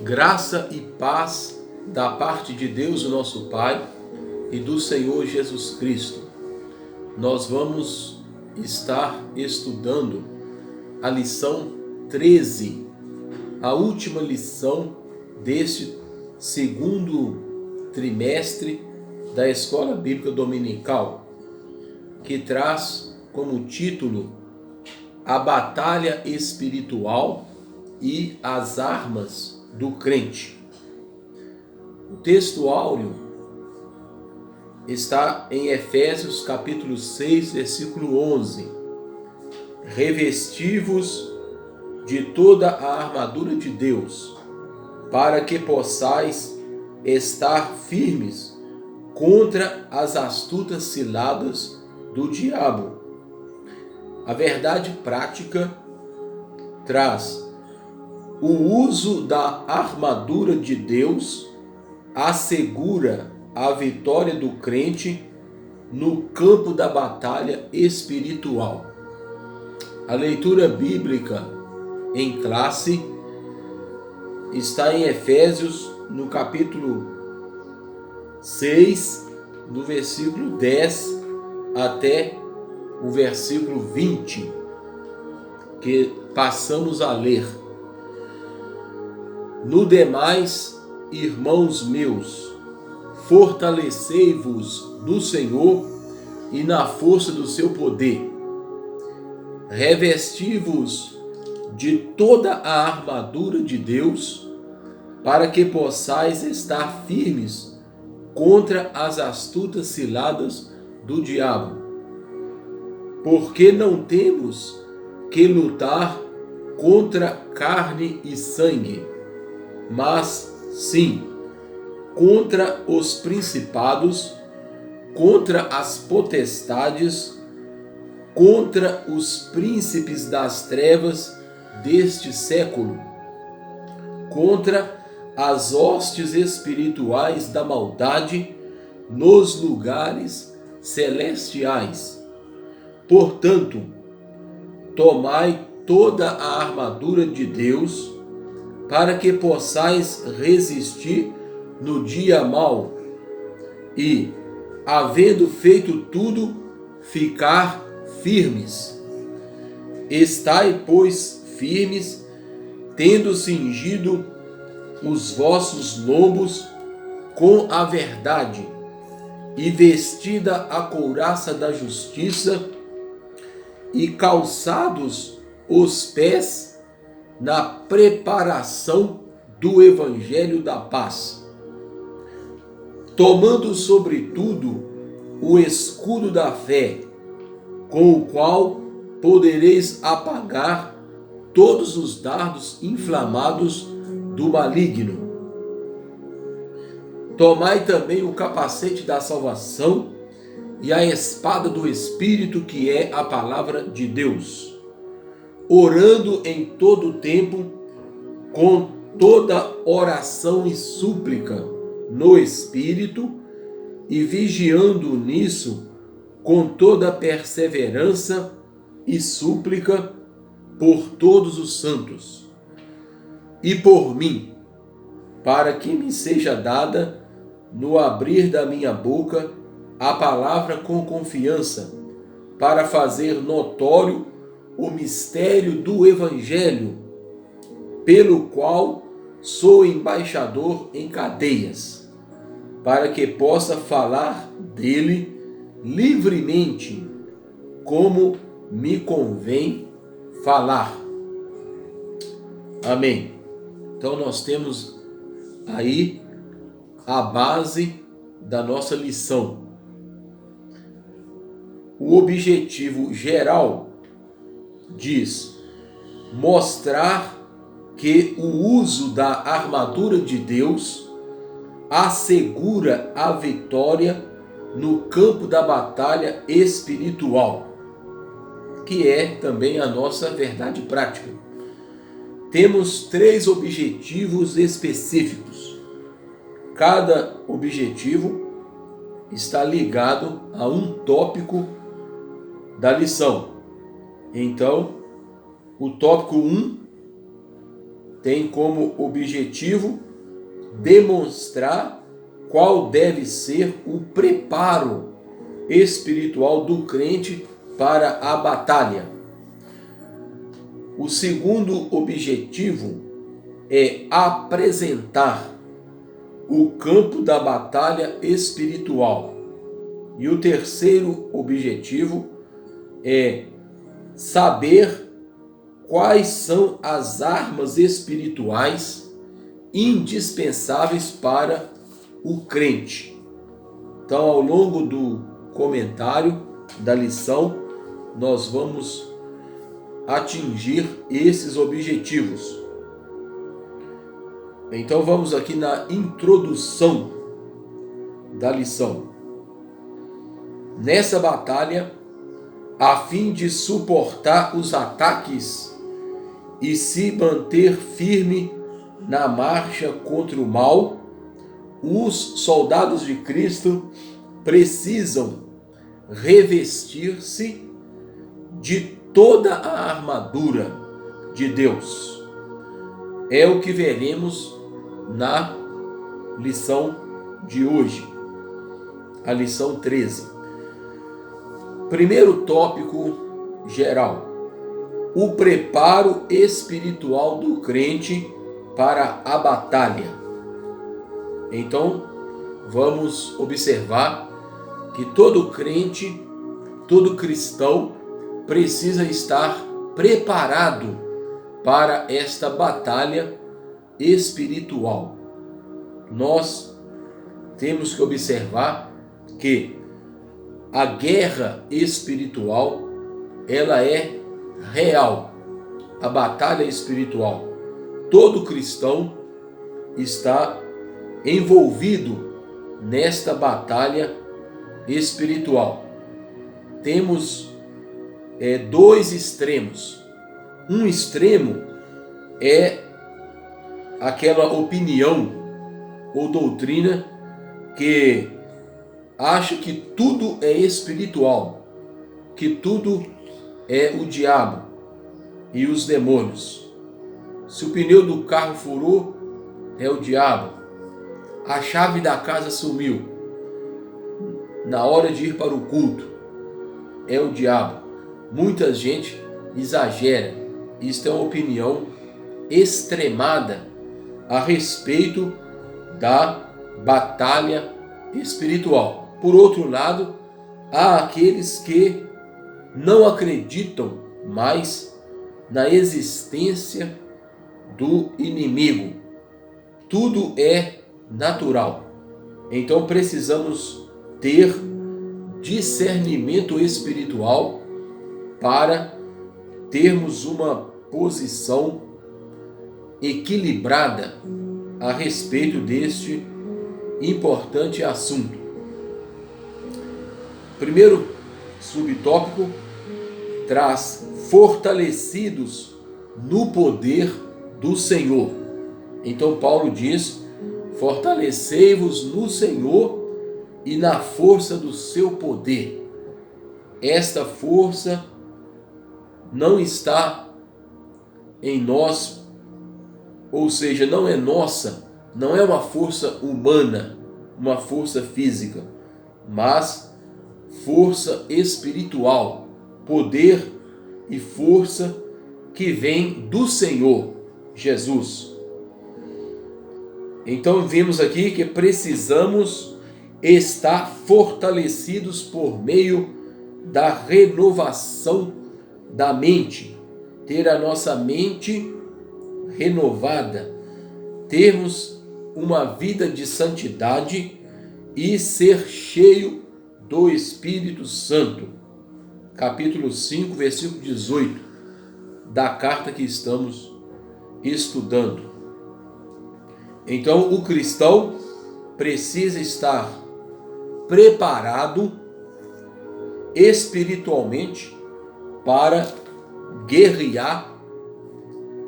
Graça e paz da parte de Deus, o nosso Pai, e do Senhor Jesus Cristo. Nós vamos estar estudando a lição 13, a última lição deste segundo trimestre da Escola Bíblica Dominical, que traz como título A Batalha Espiritual e as Armas do Crente. O texto áureo está em Efésios capítulo 6, versículo 11. Revesti-vos de toda a armadura de Deus, para que possais estar firmes contra as astutas ciladas do diabo. A verdade prática traz: o uso da armadura de Deus assegura a vitória do crente no campo da batalha espiritual. A leitura bíblica em classe está em Efésios, no capítulo 6, do versículo 10 até o versículo 20, que passamos a ler. No demais, irmãos meus, fortalecei-vos no Senhor e na força do seu poder. Revesti-vos de toda a armadura de Deus, para que possais estar firmes contra as astutas ciladas do diabo. Porque não temos que lutar contra carne e sangue, mas sim contra os principados, contra as potestades, contra os príncipes das trevas deste século, contra as hostes espirituais da maldade nos lugares celestiais. Portanto, tomai toda a armadura de Deus, para que possais resistir no dia mau e, havendo feito tudo, ficar firmes. Estai, pois, firmes, tendo cingido os vossos lombos com a verdade, e vestida a couraça da justiça, e calçados os pés na preparação do evangelho da paz, tomando sobretudo o escudo da fé, com o qual podereis apagar todos os dardos inflamados do maligno. Tomai também o capacete da salvação e a espada do Espírito, que é a palavra de Deus, orando em todo o tempo, com toda oração e súplica no Espírito, e vigiando nisso com toda perseverança e súplica por todos os santos, e por mim, para que me seja dada, no abrir da minha boca, a palavra com confiança, para fazer notório o mistério do Evangelho, pelo qual sou embaixador em cadeias, para que possa falar dele livremente, como me convém falar. Amém. Então nós temos aí a base da nossa lição. O objetivo geral diz mostrar que o uso da armadura de Deus assegura a vitória no campo da batalha espiritual, que é também a nossa verdade prática. Temos 3 objetivos específicos. Cada objetivo está ligado a um tópico da lição. Então, o tópico 1 tem como objetivo demonstrar qual deve ser o preparo espiritual do crente para a batalha. O segundo objetivo é apresentar o campo da batalha espiritual. E o terceiro objetivo é saber quais são as armas espirituais indispensáveis para o crente. Então, ao longo do comentário da lição, nós vamos atingir esses objetivos. Então, vamos aqui na introdução da lição. Nessa batalha, a fim de suportar os ataques e se manter firme na marcha contra o mal, os soldados de Cristo precisam revestir-se de toda a armadura de Deus. É o que veremos na lição de hoje, a lição 13. Primeiro tópico geral: o preparo espiritual do crente para a batalha. Então, vamos observar que todo crente, todo cristão precisa estar preparado para esta batalha espiritual. Nós temos que observar que a guerra espiritual, ela é real. A batalha espiritual. Todo cristão está envolvido nesta batalha espiritual. Temos dois extremos. Um extremo é aquela opinião ou doutrina que acha que tudo é espiritual, que tudo é o diabo e os demônios. Se o pneu do carro furou, é o diabo. A chave da casa sumiu na hora de ir para o culto, é o diabo. Muita gente exagera. Isto é uma opinião extremada a respeito da batalha espiritual. Por outro lado, há aqueles que não acreditam mais na existência do inimigo. Tudo é natural. Então precisamos ter discernimento espiritual para termos uma posição equilibrada a respeito deste importante assunto. Primeiro subtópico traz fortalecidos no poder do Senhor. Então Paulo diz: fortalecei-vos no Senhor e na força do seu poder. Esta força não está em nós, ou seja, não é nossa, não é uma força humana, uma força física, mas força espiritual, poder e força que vem do Senhor Jesus. Então vimos aqui que precisamos estar fortalecidos por meio da renovação da mente, ter a nossa mente renovada, termos uma vida de santidade e ser cheio do Espírito Santo. Capítulo 5, versículo 18 da carta que estamos estudando. Então, o cristão precisa estar preparado espiritualmente para guerrear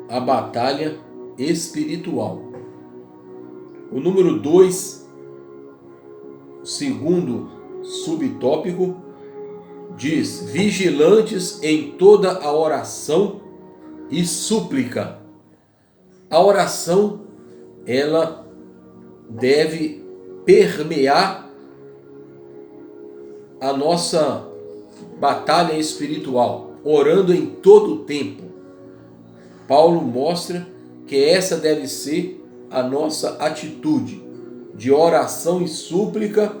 a batalha espiritual. O número 2, segundo subtópico, diz: vigilantes em toda a oração e súplica. A oração, ela deve permear a nossa batalha espiritual, orando em todo o tempo. Paulo mostra que essa deve ser a nossa atitude de oração e súplica,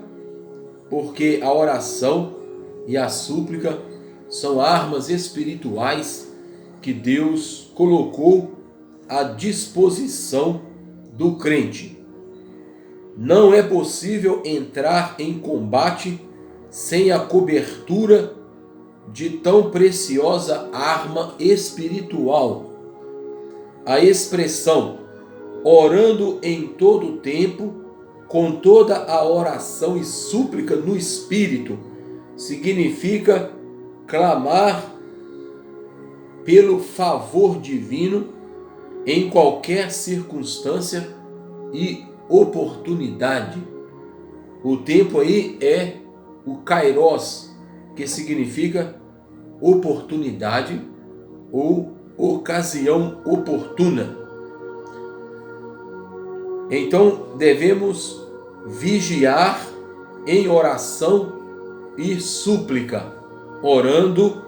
porque a oração e a súplica são armas espirituais que Deus colocou à disposição do crente. Não é possível entrar em combate sem a cobertura de tão preciosa arma espiritual. A expressão orando em todo o tempo, com toda a oração e súplica no Espírito, significa clamar pelo favor divino em qualquer circunstância e oportunidade. O tempo aí é o kairos, que significa oportunidade ou ocasião oportuna. Então devemos vigiar em oração e súplica, orando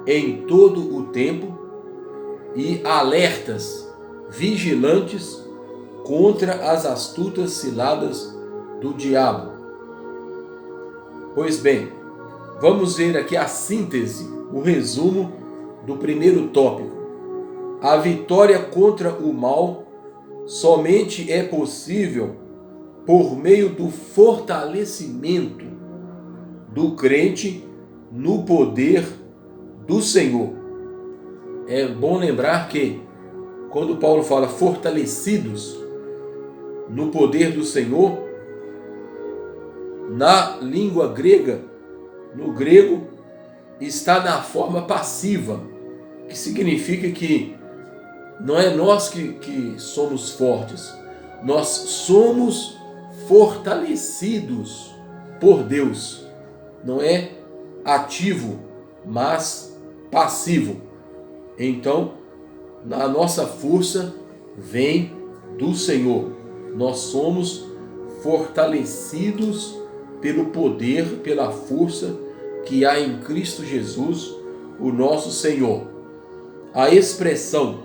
em todo o tempo e alertas, vigilantes contra as astutas ciladas do diabo. Pois bem, vamos ver aqui a síntese, o resumo do primeiro tópico. A vitória contra o mal somente é possível por meio do fortalecimento do crente no poder do Senhor. É bom lembrar que quando Paulo fala fortalecidos no poder do Senhor, na língua grega, no grego, está na forma passiva, que significa que não é nós que somos fortes, nós somos fortalecidos por Deus. Não é ativo, mas passivo. Então, a nossa força vem do Senhor. Nós somos fortalecidos pelo poder, pela força que há em Cristo Jesus, o nosso Senhor. A expressão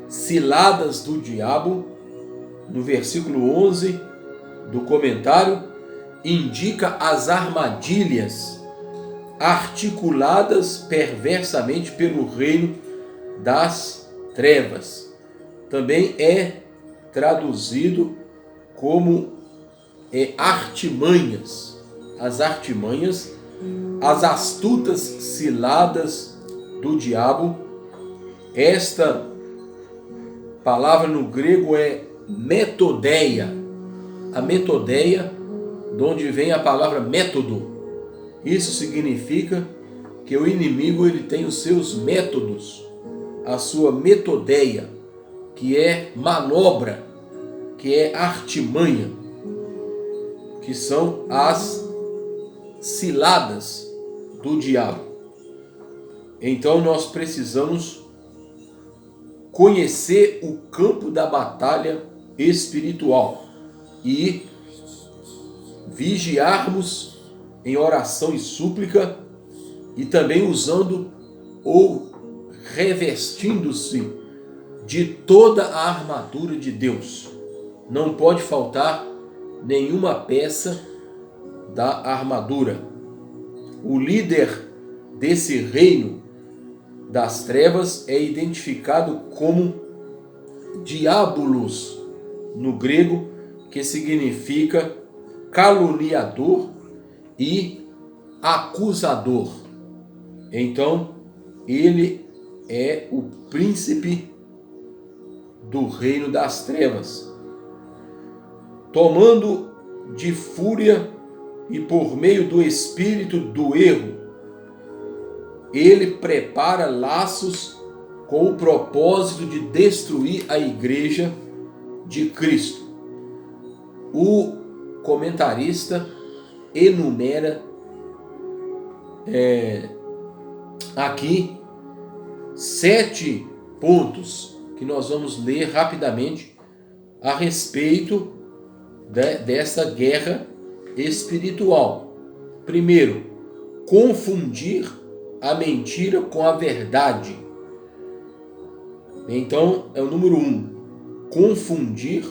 ciladas do diabo, no versículo 11 do comentário, indica as armadilhas articuladas perversamente pelo reino das trevas. Também é traduzido como artimanhas. As artimanhas, as astutas ciladas do diabo. Esta palavra no grego é metodeia. A metodeia, de onde vem a palavra método. Isso significa que o inimigo ele tem os seus métodos, a sua metodeia, que é manobra, que é artimanha, que são as ciladas do diabo. Então nós precisamos conhecer o campo da batalha espiritual e vigiarmos em oração e súplica, e também usando ou revestindo-se de toda a armadura de Deus. Não pode faltar nenhuma peça da armadura. O líder desse reino das trevas é identificado como diabolos no grego, que significa caluniador e acusador. Então, ele é o príncipe do reino das trevas, tomando de fúria e por meio do espírito do erro, ele prepara laços com o propósito de destruir a igreja de Cristo. O comentarista enumera aqui 7 pontos que nós vamos ler rapidamente a respeito dessa guerra espiritual. Primeiro, confundir a mentira com a verdade. Então, é o número 1. Confundir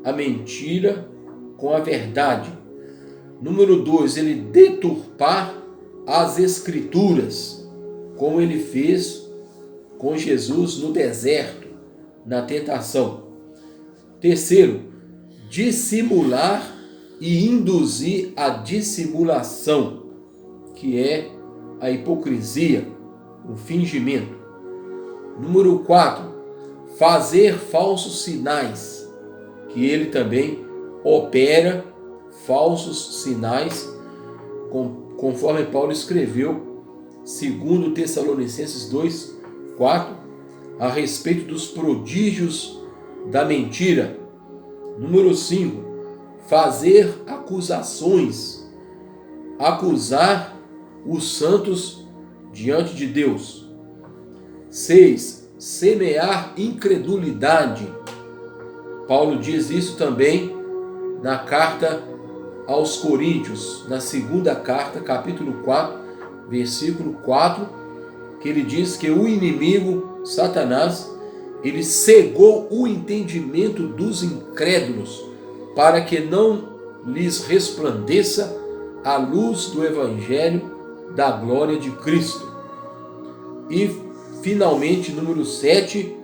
a mentira com a verdade. Número 2, ele deturpar as escrituras, como ele fez com Jesus no deserto, na tentação. Terceiro, dissimular e induzir a dissimulação, que é a hipocrisia, o fingimento. Número 4, fazer falsos sinais, que ele também opera falsos sinais, conforme Paulo escreveu, segundo Tessalonicenses 2:4, a respeito dos prodígios da mentira. Número 5, fazer acusações, acusar os santos diante de Deus. 6, semear incredulidade. Paulo diz isso também na carta aos Coríntios, na segunda carta, capítulo 4, versículo 4, que ele diz que o inimigo, Satanás, ele cegou o entendimento dos incrédulos, para que não lhes resplandeça a luz do Evangelho da glória de Cristo. E, finalmente, número 7,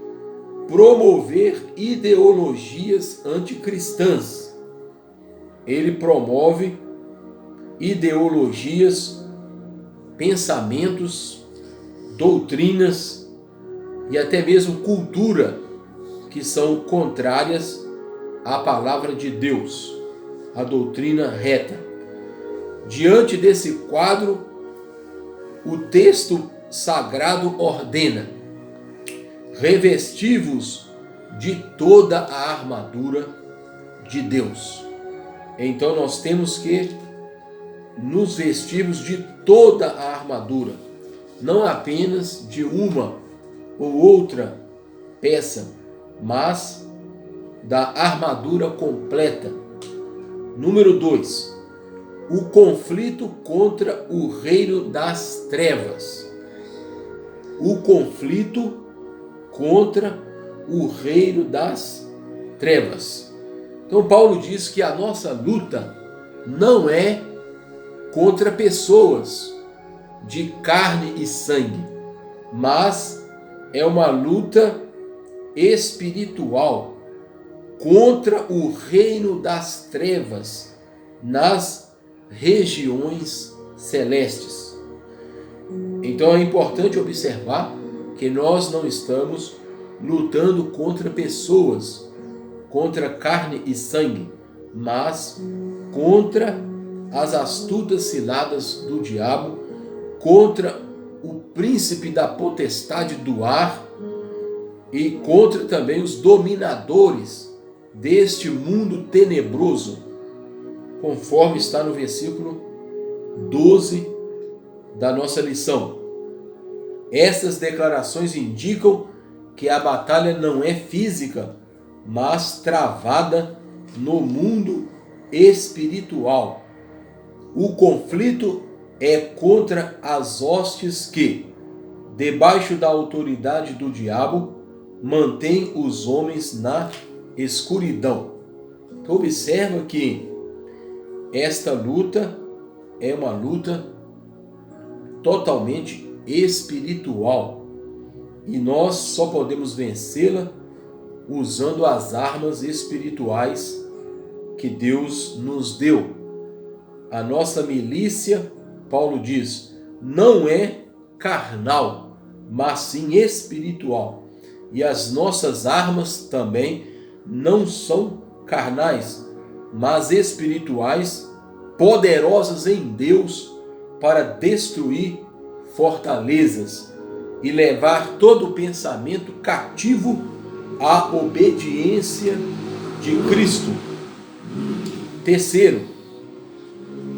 promover ideologias anticristãs. Ele promove ideologias, pensamentos, doutrinas e até mesmo cultura que são contrárias à palavra de Deus, à doutrina reta. Diante desse quadro, o texto sagrado ordena: revesti-vos de toda a armadura de Deus. Então nós temos que nos vestirmos de toda a armadura, não apenas de uma ou outra peça, mas da armadura completa. Número 2, o conflito contra o reino das trevas. O conflito contra o reino das trevas. Então Paulo diz que a nossa luta não é contra pessoas de carne e sangue, mas é uma luta espiritual contra o reino das trevas nas regiões celestes. Então é importante observar que nós não estamos lutando contra pessoas, contra carne e sangue, mas contra as astutas ciladas do diabo, contra o príncipe da potestade do ar e contra também os dominadores deste mundo tenebroso, conforme está no versículo 12 da nossa lição. Essas declarações indicam que a batalha não é física, mas travada no mundo espiritual. O conflito é contra as hostes que, debaixo da autoridade do diabo, mantém os homens na escuridão. Então observa que esta luta é uma luta totalmente espiritual e nós só podemos vencê-la usando as armas espirituais que Deus nos deu. A nossa milícia, Paulo diz, não é carnal, mas sim espiritual. E as nossas armas também não são carnais, mas espirituais, poderosas em Deus para destruir fortalezas e levar todo pensamento cativo à obediência de Cristo. Terceiro,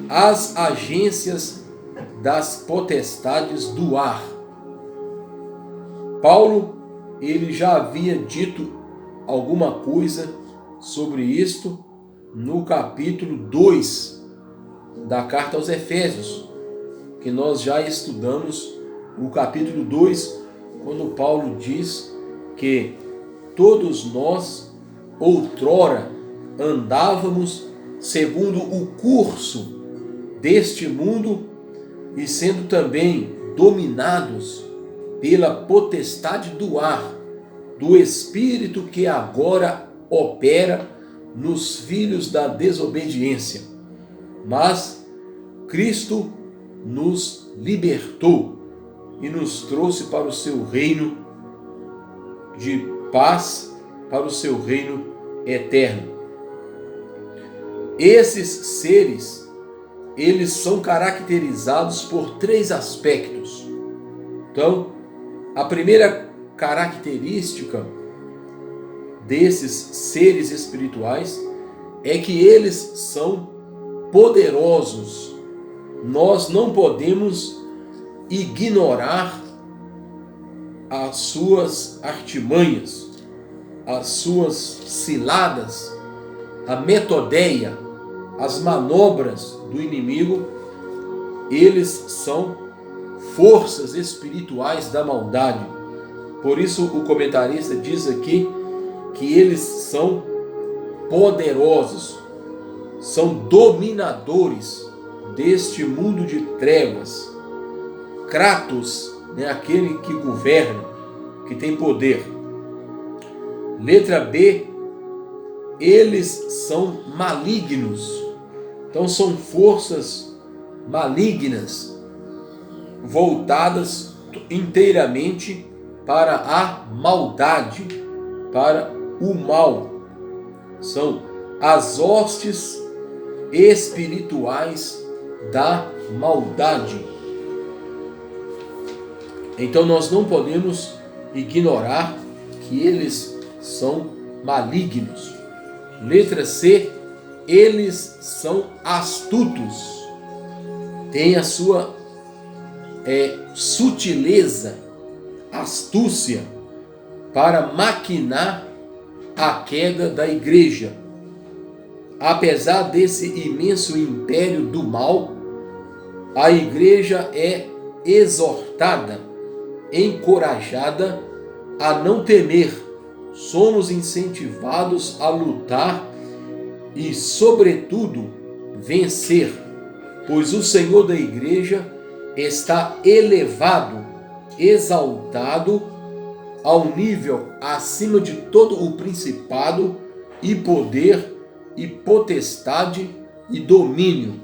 as agências das potestades do ar. Paulo, ele já havia dito alguma coisa sobre isto no capítulo 2 da carta aos Efésios, que nós já estudamos o capítulo 2, quando Paulo diz que todos nós outrora andávamos segundo o curso deste mundo e sendo também dominados pela potestade do ar, do espírito que agora opera nos filhos da desobediência. Mas Cristo nos libertou e nos trouxe para o seu reino de paz, para o seu reino eterno. Esses seres, eles são caracterizados por 3 aspectos. Então, a primeira característica desses seres espirituais é que eles são poderosos. Nós não podemos ignorar as suas artimanhas, as suas ciladas, a metodeia, as manobras do inimigo. Eles são forças espirituais da maldade. Por isso o comentarista diz aqui que eles são poderosos, são dominadores deste mundo de trevas. Kratos, aquele que governa, que tem poder. Letra B, eles são malignos. Então são forças malignas, voltadas inteiramente para a maldade, para o mal. São as hostes espirituais da maldade. Então nós não podemos ignorar que eles são malignos. Letra C, eles são astutos. Tem a sua sutileza, astúcia, para maquinar a queda da igreja. Apesar desse imenso império do mal, a igreja é exortada, encorajada a não temer. Somos incentivados a lutar e, sobretudo, vencer, pois o Senhor da igreja está elevado, exaltado ao nível acima de todo o principado e poder e potestade e domínio.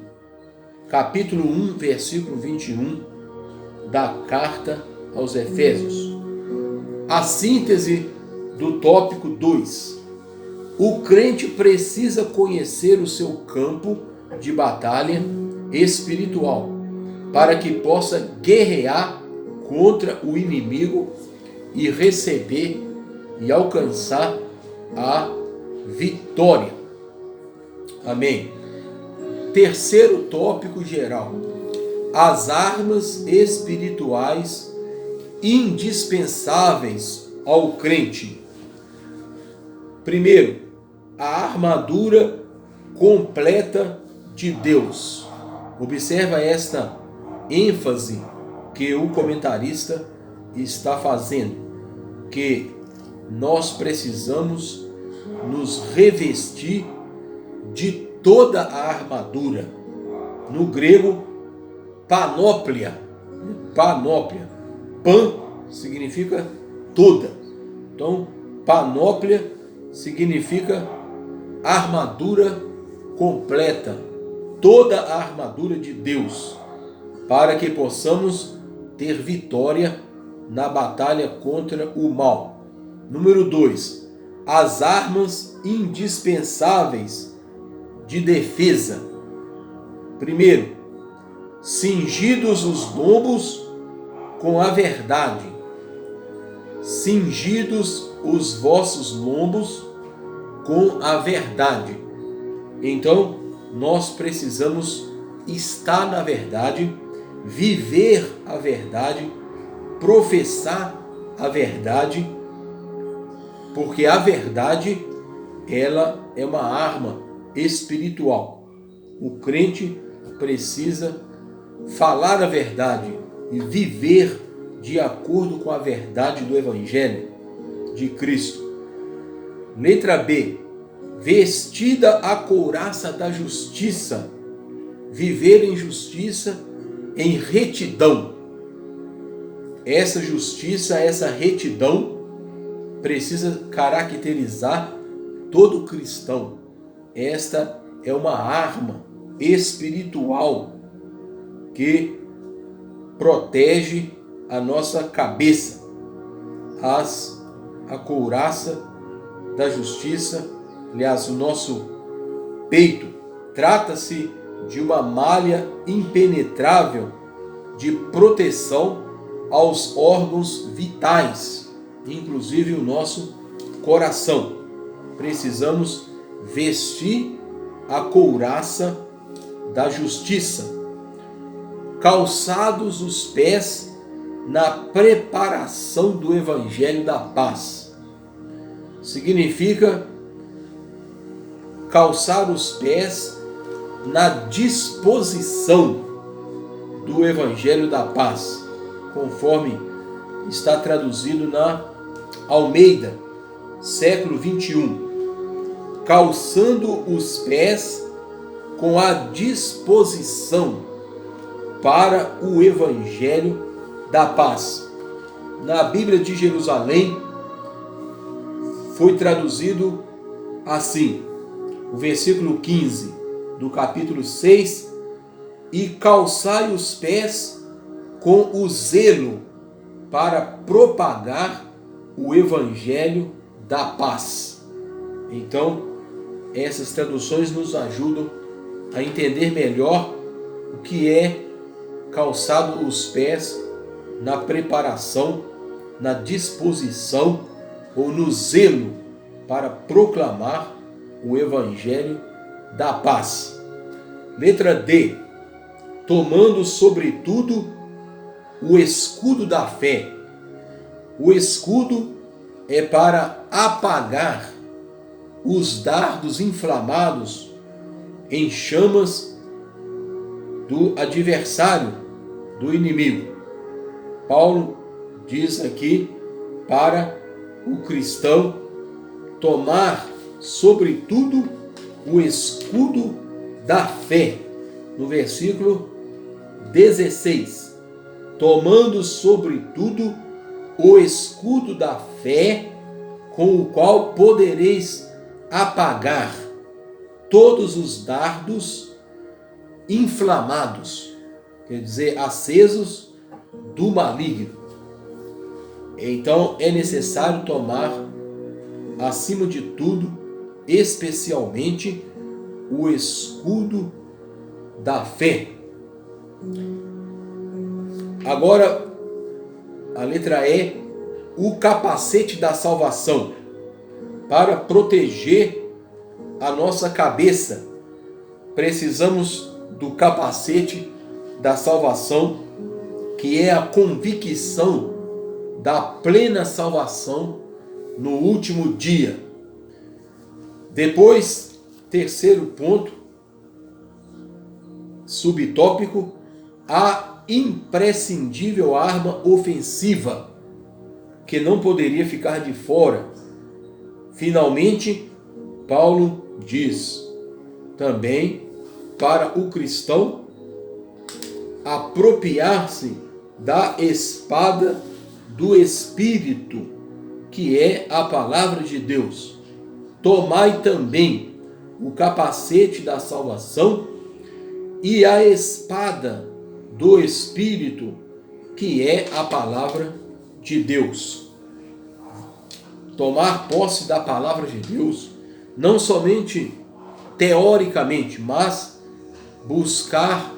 Capítulo 1, versículo 21 da carta aos Efésios. A síntese do tópico 2. O crente precisa conhecer o seu campo de batalha espiritual para que possa guerrear contra o inimigo e receber e alcançar a vitória. Amém. Terceiro tópico geral: as armas espirituais indispensáveis ao crente. Primeiro, a armadura completa de Deus. Observa esta ênfase que o comentarista está fazendo, que nós precisamos nos revestir de toda a armadura. No grego, panóplia. Panóplia. Pan significa toda. Então, panóplia significa armadura completa. Toda a armadura de Deus, para que possamos ter vitória na batalha contra o mal. Número 2. As armas indispensáveis de defesa. Primeiro, cingidos os lombos com a verdade. Cingidos os vossos lombos com a verdade. Então, nós precisamos estar na verdade, viver a verdade, professar a verdade porque a verdade, ela é uma arma espiritual. O crente precisa falar a verdade e viver de acordo com a verdade do Evangelho de Cristo. Letra B. Vestida a couraça da justiça, viver em justiça, em retidão. Essa justiça, essa retidão precisa caracterizar todo cristão. Esta é uma arma espiritual que protege a nossa cabeça. A couraça da justiça, aliás, o nosso peito, trata-se de uma malha impenetrável de proteção aos órgãos vitais, inclusive o nosso coração. Precisamos vestir a couraça da justiça, calçados os pés na preparação do Evangelho da paz. Significa calçar os pés na disposição do Evangelho da paz, conforme está traduzido na Almeida, século 21. Calçando os pés com a disposição para o Evangelho da paz. Na Bíblia de Jerusalém foi traduzido assim, o versículo 15 do capítulo 6: e calçai os pés com o zelo para propagar o Evangelho da paz. Então, essas traduções nos ajudam a entender melhor o que é calçado os pés na preparação, na disposição ou no zelo para proclamar o Evangelho da paz. Letra D. Tomando sobretudo o escudo da fé. O escudo é para apagar os dardos inflamados em chamas do adversário, do inimigo. Paulo diz aqui para o cristão tomar sobretudo o escudo da fé. No versículo 16, tomando sobretudo o escudo da fé, com o qual podereis apagar todos os dardos inflamados, quer dizer, acesos do maligno. Então é necessário tomar, acima de tudo, especialmente, o escudo da fé. Agora, a letra E, o capacete da salvação, para proteger a nossa cabeça. Precisamos do capacete da salvação, que é a convicção da plena salvação no último dia. Depois, terceiro ponto, subtópico, a imprescindível arma ofensiva, que não poderia ficar de fora. Finalmente, Paulo diz também para o cristão apropriar-se da espada do Espírito, que é a palavra de Deus. Tomai também o capacete da salvação e a espada do Espírito, que é a palavra de Deus. Tomar posse da palavra de Deus, não somente teoricamente, mas buscar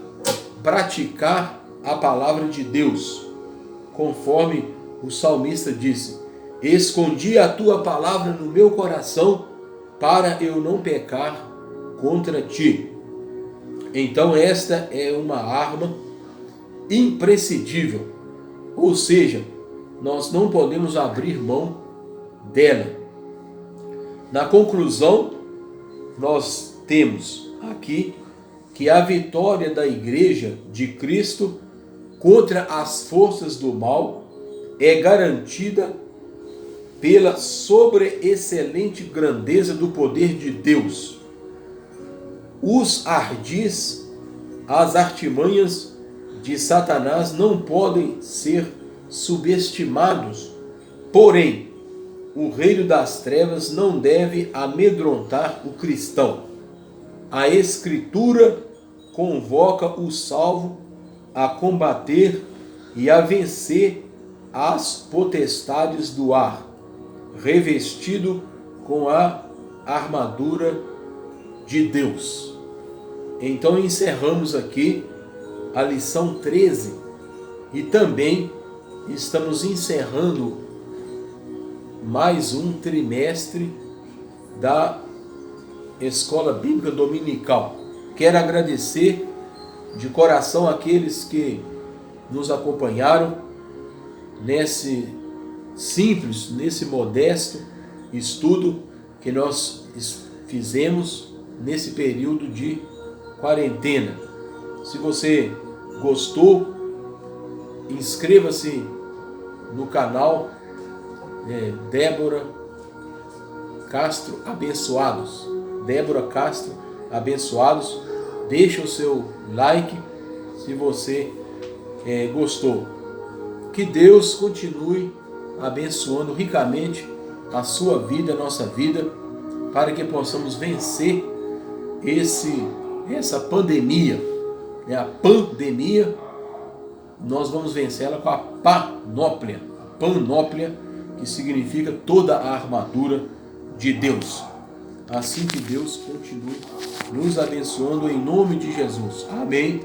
praticar a palavra de Deus, conforme o salmista disse: escondi a tua palavra no meu coração para eu não pecar contra ti. Então esta é uma arma imprescindível, ou seja, nós não podemos abrir mão dela. Na conclusão, nós temos aqui que a vitória da Igreja de Cristo contra as forças do mal é garantida pela sobreexcelente grandeza do poder de Deus. Os ardis, as artimanhas de Satanás não podem ser subestimados, porém, o reino das trevas não deve amedrontar o cristão. A Escritura convoca o salvo a combater e a vencer as potestades do ar, revestido com a armadura de Deus. Então encerramos aqui a lição 13 e também estamos encerrando mais um trimestre da Escola Bíblica Dominical. Quero agradecer de coração aqueles que nos acompanharam nesse simples, nesse modesto estudo que nós fizemos nesse período de quarentena. Se você gostou, inscreva-se no canal Débora Castro Abençoados. Débora Castro Abençoados. Deixa o seu like se você gostou. Que Deus continue abençoando ricamente a sua vida, a nossa vida, para que possamos vencer essa pandemia. A pandemia, nós vamos vencê-la com a panóplia. A panóplia, que significa toda a armadura de Deus. Assim que Deus continue nos abençoando em nome de Jesus. Amém.